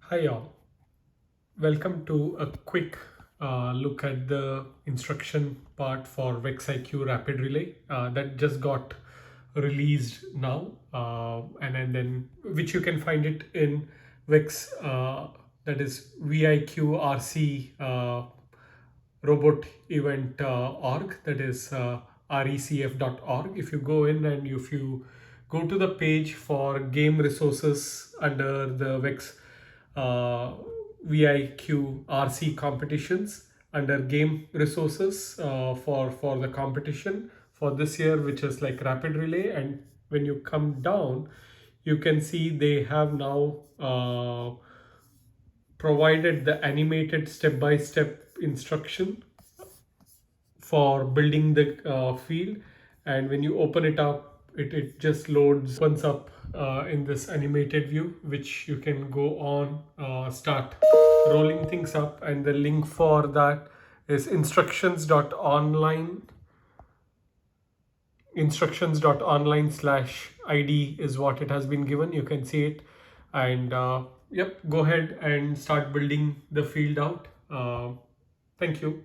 Hi all, welcome to a quick look at the instruction part for VexIQ Rapid Relay that just got released now, and then which you can find it in Vex, that is VIQRC robot event org, that is recf.org. If you go in and if you go to the page for game resources under the Vex VIQRC competitions, under game resources for the competition for this year, which is like Rapid Relay. And when you come down, you can see they have now provided the animated step-by-step instruction for building the field. And when you open it up, it just opens up in this animated view, which you can go on, start rolling things up. And the link for that is instructions.online/id is what it has been given. You can see it. And yep, go ahead and start building the field out. Thank you.